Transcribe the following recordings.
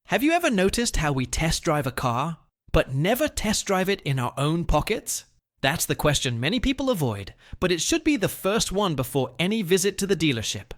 Have you ever noticed how we test drive a car, but never test drive it in our own pockets? That's the question many people avoid, but it should be the first one before any visit to the dealership.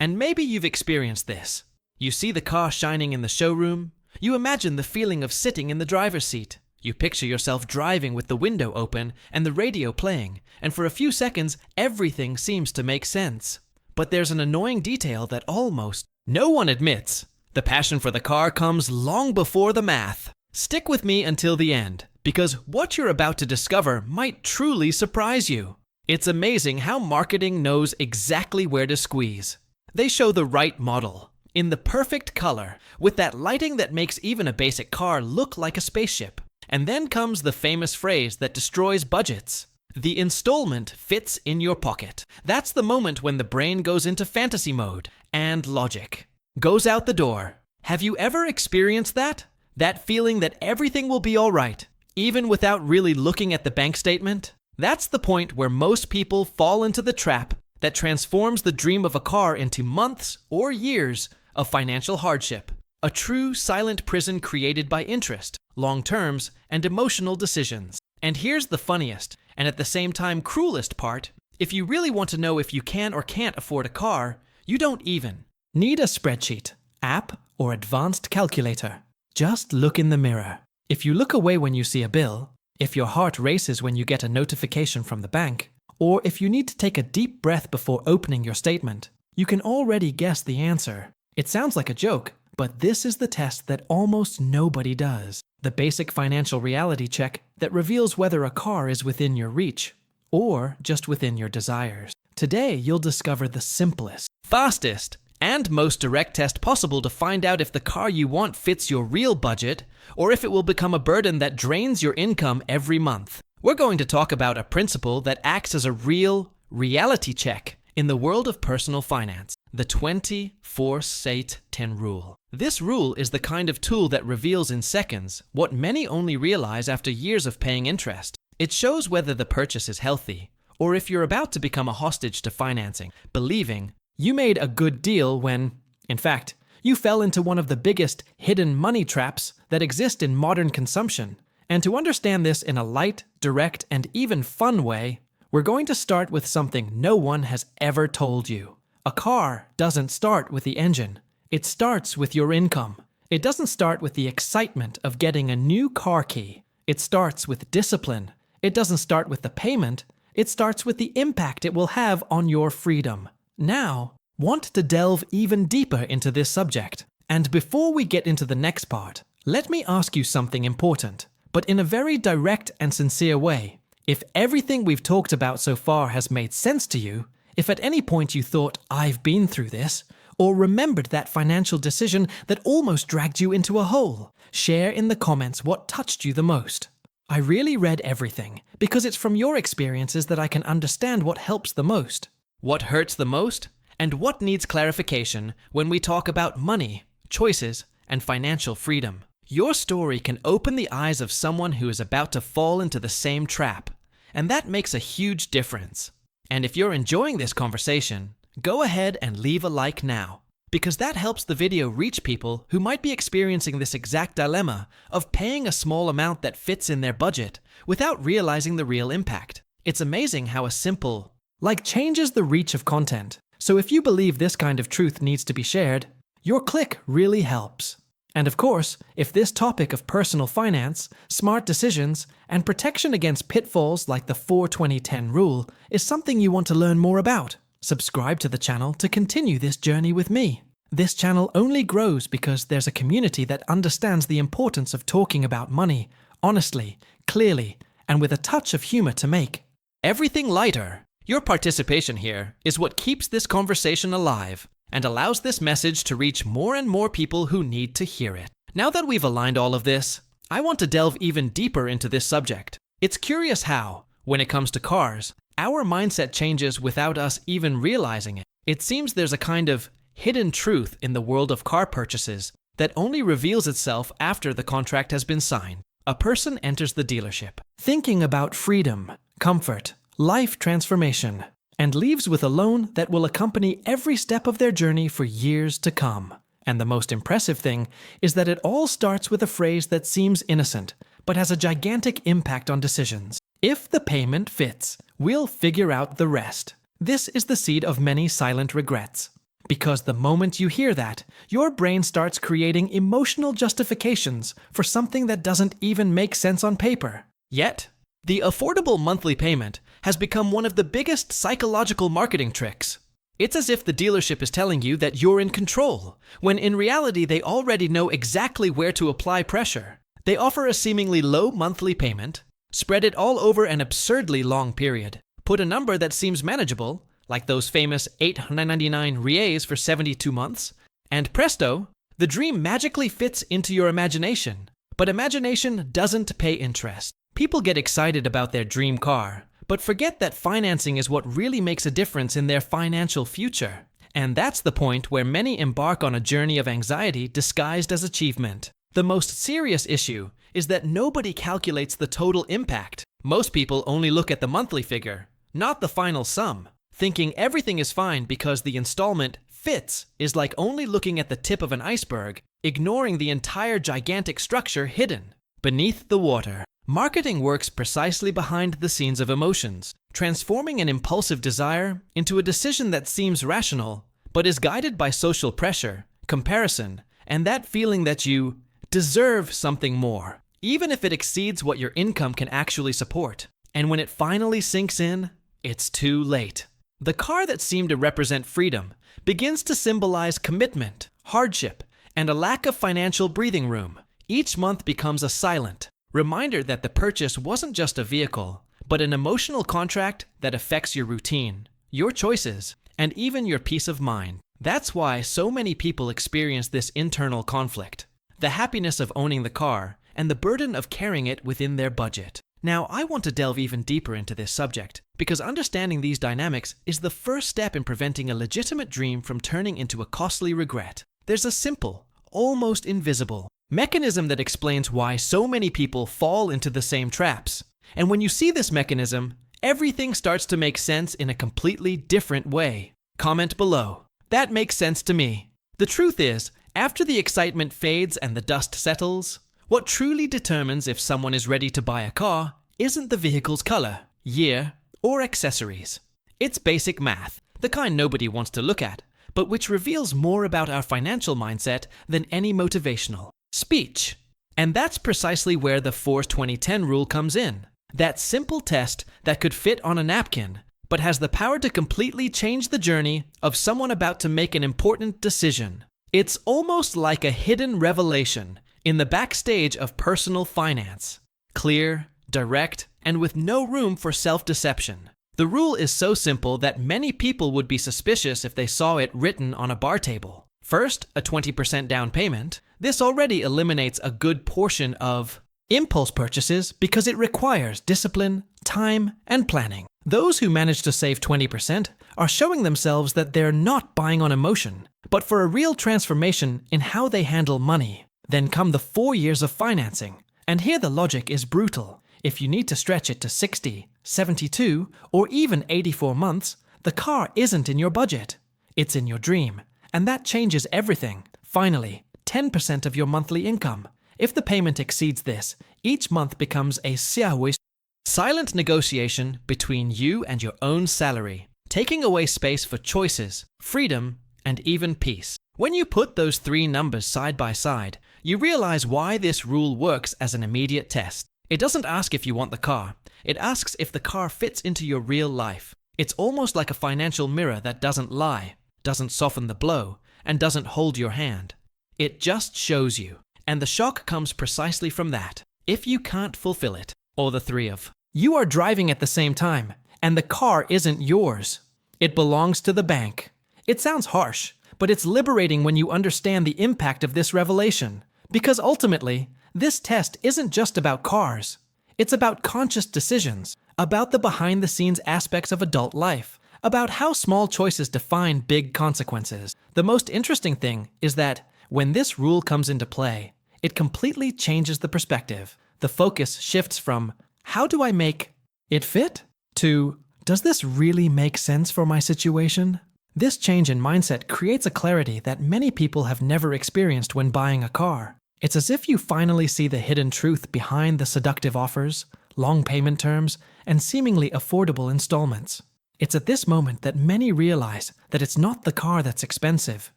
And maybe you've experienced this. You see the car shining in the showroom. You imagine the feeling of sitting in the driver's seat. You picture yourself driving with the window open and the radio playing, and for a few seconds, everything seems to make sense. But there's an annoying detail that almost no one admits. The passion for the car comes long before the math. Stick with me until the end, because what you're about to discover might truly surprise you. It's amazing how marketing knows exactly where to squeeze. They show the right model, in the perfect color, with that lighting that makes even a basic car look like a spaceship. And then comes the famous phrase that destroys budgets. The installment fits in your pocket. That's the moment when the brain goes into fantasy mode, and logic goes out the door. Have you ever experienced that? That feeling that everything will be all right, even without really looking at the bank statement? That's the point where most people fall into the trap that transforms the dream of a car into months or years of financial hardship. A true silent prison created by interest, long terms, and emotional decisions. And here's the funniest, and at the same time cruelest part. If you really want to know if you can or can't afford a car, you don't even need a spreadsheet, app, or advanced calculator. Just look in the mirror. If you look away when you see a bill, if your heart races when you get a notification from the bank, or if you need to take a deep breath before opening your statement, you can already guess the answer. It sounds like a joke, but this is the test that almost nobody does. The basic financial reality check that reveals whether a car is within your reach, or just within your desires. Today, you'll discover the simplest, fastest, and most direct test possible to find out if the car you want fits your real budget, or if it will become a burden that drains your income every month. We're going to talk about a principle that acts as a real reality check in the world of personal finance, the 24/8/10 rule. This rule is the kind of tool that reveals in seconds what many only realize after years of paying interest. It shows whether the purchase is healthy, or if you're about to become a hostage to financing, believing you made a good deal when, in fact, you fell into one of the biggest hidden money traps that exist in modern consumption. And to understand this in a light, direct, and even fun way, we're going to start with something no one has ever told you. A car doesn't start with the engine. It starts with your income. It doesn't start with the excitement of getting a new car key. It starts with discipline. It doesn't start with the payment. It starts with the impact it will have on your freedom. Now, want to delve even deeper into this subject. And before we get into the next part, let me ask you something important, but in a very direct and sincere way. If everything we've talked about so far has made sense to you, if at any point you thought, I've been through this, or remembered that financial decision that almost dragged you into a hole, share in the comments what touched you the most. I really read everything, because it's from your experiences that I can understand what helps the most, what hurts the most, and what needs clarification when we talk about money, choices, and financial freedom. Your story can open the eyes of someone who is about to fall into the same trap, and that makes a huge difference. And if you're enjoying this conversation, go ahead and leave a like now, because that helps the video reach people who might be experiencing this exact dilemma of paying a small amount that fits in their budget without realizing the real impact. It's amazing how a simple changes the reach of content. So if you believe this kind of truth needs to be shared, your click really helps. And of course, if this topic of personal finance, smart decisions, and protection against pitfalls like the 4/20/10 rule is something you want to learn more about, subscribe to the channel to continue this journey with me. This channel only grows because there's a community that understands the importance of talking about money, honestly, clearly, and with a touch of humor to make everything lighter. Your participation here is what keeps this conversation alive and allows this message to reach more and more people who need to hear it. Now that we've aligned all of this, I want to delve even deeper into this subject. It's curious how, when it comes to cars, our mindset changes without us even realizing it. It seems there's a kind of hidden truth in the world of car purchases that only reveals itself after the contract has been signed. A person enters the dealership, thinking about freedom, comfort, life transformation, and leaves with a loan that will accompany every step of their journey for years to come. And the most impressive thing is that it all starts with a phrase that seems innocent, but has a gigantic impact on decisions. If the payment fits, we'll figure out the rest. This is the seed of many silent regrets. Because the moment you hear that, your brain starts creating emotional justifications for something that doesn't even make sense on paper. Yet, the affordable monthly payment has become one of the biggest psychological marketing tricks. It's as if the dealership is telling you that you're in control, when in reality they already know exactly where to apply pressure. They offer a seemingly low monthly payment, spread it all over an absurdly long period, put a number that seems manageable, like those famous $899 reais for 72 months, and presto, the dream magically fits into your imagination. But imagination doesn't pay interest. People get excited about their dream car, but forget that financing is what really makes a difference in their financial future. And that's the point where many embark on a journey of anxiety disguised as achievement. The most serious issue is that nobody calculates the total impact. Most people only look at the monthly figure, not the final sum. Thinking everything is fine because the installment fits is like only looking at the tip of an iceberg, ignoring the entire gigantic structure hidden beneath the water. Marketing works precisely behind the scenes of emotions, transforming an impulsive desire into a decision that seems rational, but is guided by social pressure, comparison, and that feeling that you deserve something more, even if it exceeds what your income can actually support. And when it finally sinks in, it's too late. The car that seemed to represent freedom begins to symbolize commitment, hardship, and a lack of financial breathing room. Each month becomes a silent reminder that the purchase wasn't just a vehicle, but an emotional contract that affects your routine, your choices, and even your peace of mind. That's why so many people experience this internal conflict, the happiness of owning the car and the burden of carrying it within their budget. Now, I want to delve even deeper into this subject, because understanding these dynamics is the first step in preventing a legitimate dream from turning into a costly regret. There's a simple, almost invisible mechanism that explains why so many people fall into the same traps. And when you see this mechanism, everything starts to make sense in a completely different way. Comment below. That makes sense to me. The truth is, after the excitement fades and the dust settles, what truly determines if someone is ready to buy a car isn't the vehicle's color, year, or accessories. It's basic math, the kind nobody wants to look at, but which reveals more about our financial mindset than any motivational speech. And that's precisely where the 4-20-10 rule comes in. That simple test that could fit on a napkin, but has the power to completely change the journey of someone about to make an important decision. It's almost like a hidden revelation in the backstage of personal finance. Clear, direct, and with no room for self-deception. The rule is so simple that many people would be suspicious if they saw it written on a bar table. First, a 20% down payment. This already eliminates a good portion of impulse purchases because it requires discipline, time, and planning. Those who manage to save 20% are showing themselves that they're not buying on emotion, but for a real transformation in how they handle money. Then come the 4 years of financing. And here the logic is brutal. If you need to stretch it to 60, 72, or even 84 months, the car isn't in your budget. It's in your dream. And that changes everything. Finally, 10% of your monthly income. If the payment exceeds this, each month becomes a silent negotiation between you and your own salary, taking away space for choices, freedom, and even peace. When you put those three numbers side by side, you realize why this rule works as an immediate test. It doesn't ask if you want the car. It asks if the car fits into your real life. It's almost like a financial mirror that doesn't lie, doesn't soften the blow, and doesn't hold your hand. It just shows you. And the shock comes precisely from that. If you can't fulfill it, or the three of you are driving at the same time, and the car isn't yours. It belongs to the bank. It sounds harsh, but it's liberating when you understand the impact of this revelation. Because ultimately, this test isn't just about cars. It's about conscious decisions, about the behind-the-scenes aspects of adult life, about how small choices define big consequences. The most interesting thing is that when this rule comes into play, it completely changes the perspective. The focus shifts from, how do I make it fit? To, does this really make sense for my situation? This change in mindset creates a clarity that many people have never experienced when buying a car. It's as if you finally see the hidden truth behind the seductive offers, long payment terms, and seemingly affordable installments. It's at this moment that many realize that it's not the car that's expensive,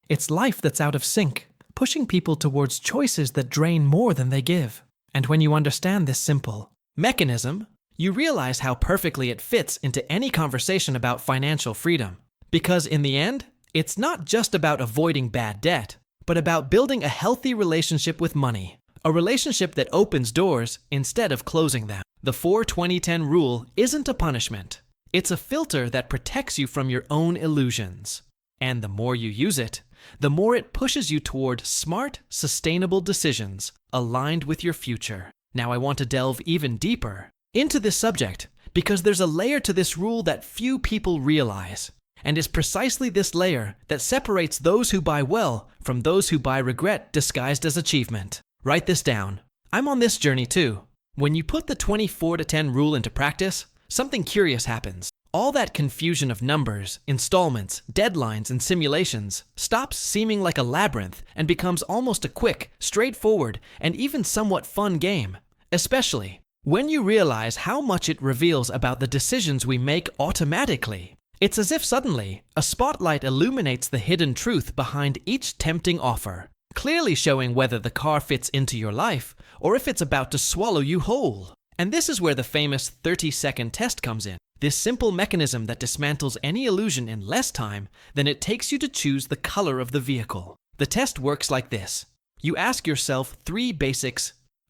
it's life that's out of sync, pushing people towards choices that drain more than they give. And when you understand this simple mechanism, you realize how perfectly it fits into any conversation about financial freedom. Because in the end, it's not just about avoiding bad debt, but about building a healthy relationship with money, a relationship that opens doors instead of closing them. The 4-20-10 rule isn't a punishment. It's a filter that protects you from your own illusions. And the more you use it, the more it pushes you toward smart, sustainable decisions aligned with your future. Now I want to delve even deeper into this subject because there's a layer to this rule that few people realize. And it's precisely this layer that separates those who buy well from those who buy regret disguised as achievement. Write this down. I'm on this journey too. When you put the 24-10 rule into practice, something curious happens. All that confusion of numbers, installments, deadlines, and simulations stops seeming like a labyrinth and becomes almost a quick, straightforward, and even somewhat fun game. Especially when you realize how much it reveals about the decisions we make automatically. It's as if suddenly a spotlight illuminates the hidden truth behind each tempting offer, clearly showing whether the car fits into your life or if it's about to swallow you whole. And this is where the famous 30-second test comes in. This simple mechanism that dismantles any illusion in less time than it takes you to choose the color of the vehicle. The test works like this. You ask yourself 3 basic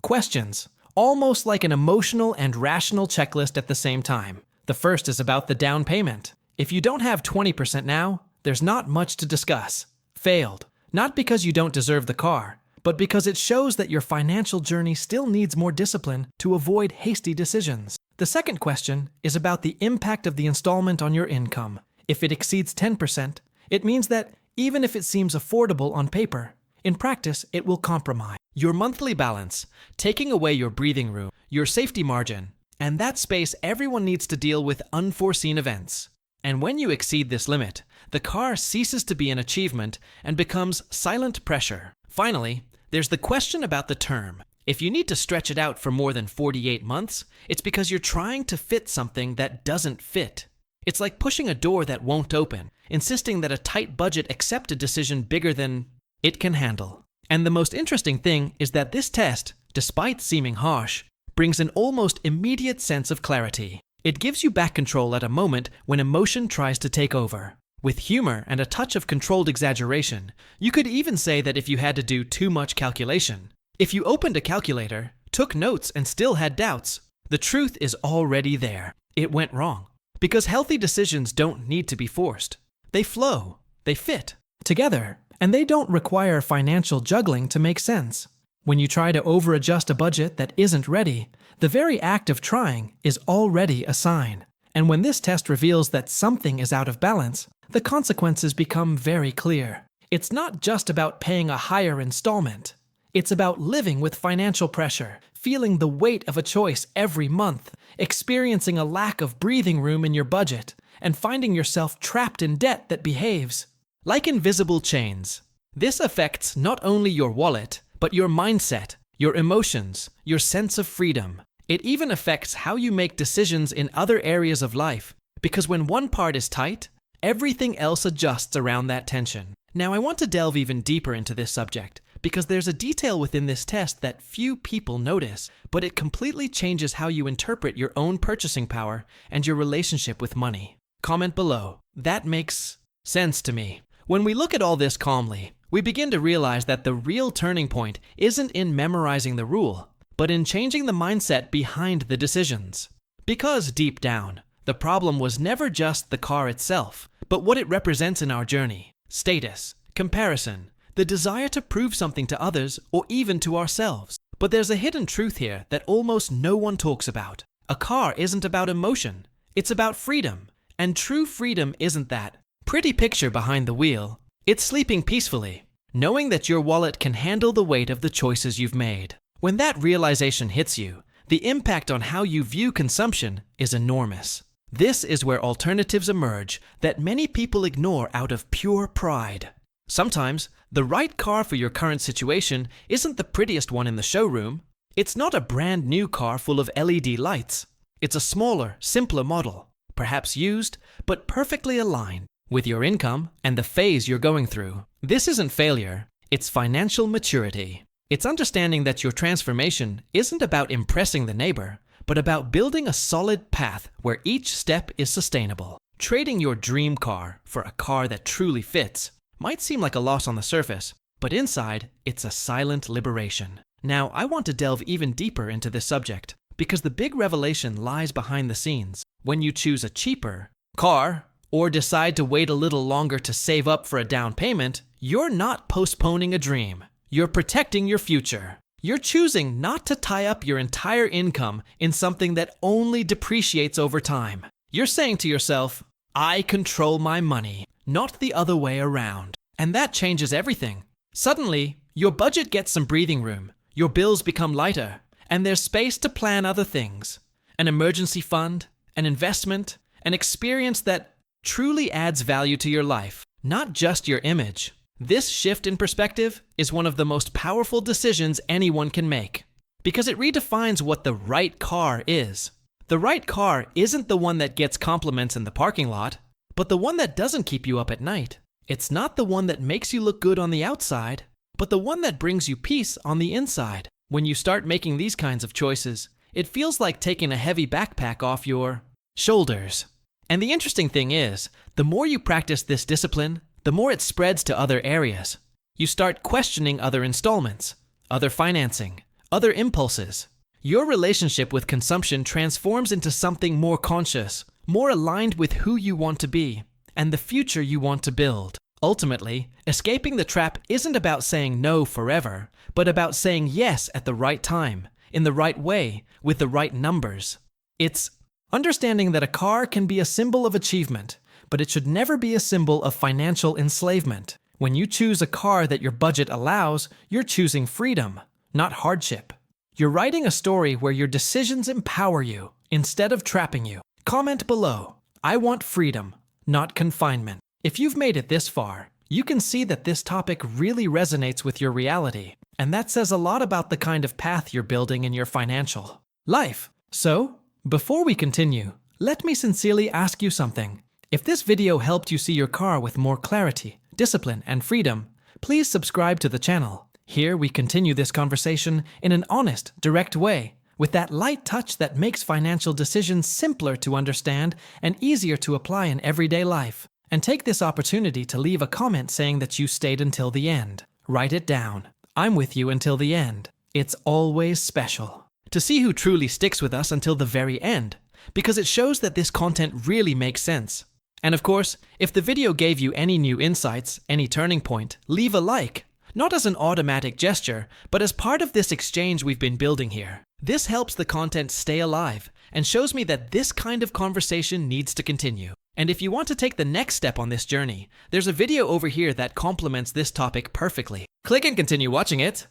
questions, almost like an emotional and rational checklist at the same time. The first is about the down payment. If you don't have 20% now, there's not much to discuss. Failed. Not because you don't deserve the car, but because it shows that your financial journey still needs more discipline to avoid hasty decisions. The second question is about the impact of the installment on your income. If it exceeds 10%, it means that even if it seems affordable on paper, in practice it will compromise your monthly balance, taking away your breathing room, your safety margin, and that space everyone needs to deal with unforeseen events. And when you exceed this limit, the car ceases to be an achievement and becomes silent pressure. Finally, there's the question about the term. If you need to stretch it out for more than 48 months, it's because you're trying to fit something that doesn't fit. It's like pushing a door that won't open, insisting that a tight budget accept a decision bigger than it can handle. And the most interesting thing is that this test, despite seeming harsh, brings an almost immediate sense of clarity. It gives you back control at a moment when emotion tries to take over. With humor and a touch of controlled exaggeration, you could even say that if you had to do too much calculation, if you opened a calculator, took notes, and still had doubts, the truth is already there. It went wrong. Because healthy decisions don't need to be forced. They flow, they fit together, and they don't require financial juggling to make sense. When you try to over-adjust a budget that isn't ready, the very act of trying is already a sign. And when this test reveals that something is out of balance, the consequences become very clear. It's not just about paying a higher installment. It's about living with financial pressure, feeling the weight of a choice every month, experiencing a lack of breathing room in your budget, and finding yourself trapped in debt that behaves like invisible chains. This affects not only your wallet, but your mindset, your emotions, your sense of freedom. It even affects how you make decisions in other areas of life, because when one part is tight, everything else adjusts around that tension. Now I want to delve even deeper into this subject, because there's a detail within this test that few people notice, but it completely changes how you interpret your own purchasing power and your relationship with money. Comment below. That makes sense to me. When we look at all this calmly, we begin to realize that the real turning point isn't in memorizing the rule, but in changing the mindset behind the decisions. Because deep down, the problem was never just the car itself, but what it represents in our journey. Status, comparison, the desire to prove something to others or even to ourselves. But there's a hidden truth here that almost no one talks about. A car isn't about emotion, it's about freedom. And true freedom isn't that pretty picture behind the wheel. It's sleeping peacefully, knowing that your wallet can handle the weight of the choices you've made. When that realization hits you, the impact on how you view consumption is enormous. This is where alternatives emerge that many people ignore out of pure pride. Sometimes, the right car for your current situation isn't the prettiest one in the showroom. It's not a brand new car full of LED lights. It's a smaller, simpler model, perhaps used, but perfectly aligned with your income and the phase you're going through. This isn't failure, it's financial maturity. It's understanding that your transformation isn't about impressing the neighbor, but about building a solid path where each step is sustainable. Trading your dream car for a car that truly fits might seem like a loss on the surface, but inside, it's a silent liberation. Now, I want to delve even deeper into this subject, because the big revelation lies behind the scenes. When you choose a cheaper car, or decide to wait a little longer to save up for a down payment, you're not postponing a dream. You're protecting your future. You're choosing not to tie up your entire income in something that only depreciates over time. You're saying to yourself, I control my money, not the other way around. And that changes everything. Suddenly, your budget gets some breathing room, your bills become lighter, and there's space to plan other things. An emergency fund, an investment, an experience that truly adds value to your life, not just your image. This shift in perspective is one of the most powerful decisions anyone can make, because it redefines what the right car is. The right car isn't the one that gets compliments in the parking lot, but the one that doesn't keep you up at night. It's not the one that makes you look good on the outside, but the one that brings you peace on the inside. When you start making these kinds of choices, it feels like taking a heavy backpack off your shoulders. And the interesting thing is, the more you practice this discipline, the more it spreads to other areas. You start questioning other installments, other financing, other impulses. Your relationship with consumption transforms into something more conscious, more aligned with who you want to be, and the future you want to build. Ultimately, escaping the trap isn't about saying no forever, but about saying yes at the right time, in the right way, with the right numbers. It's understanding that a car can be a symbol of achievement, but it should never be a symbol of financial enslavement. When you choose a car that your budget allows, you're choosing freedom, not hardship. You're writing a story where your decisions empower you instead of trapping you. Comment below. I want freedom, not confinement. If you've made it this far, you can see that this topic really resonates with your reality, and that says a lot about the kind of path you're building in your financial life. So, before we continue, let me sincerely ask you something. If this video helped you see your car with more clarity, discipline, and freedom, please subscribe to the channel. Here we continue this conversation in an honest, direct way, with that light touch that makes financial decisions simpler to understand and easier to apply in everyday life. And take this opportunity to leave a comment saying that you stayed until the end. Write it down. I'm with you until the end. It's always special to see who truly sticks with us until the very end, because it shows that this content really makes sense. And of course, if the video gave you any new insights, any turning point, leave a like. Not as an automatic gesture, but as part of this exchange we've been building here. This helps the content stay alive and shows me that this kind of conversation needs to continue. And if you want to take the next step on this journey, there's a video over here that complements this topic perfectly. Click and continue watching it.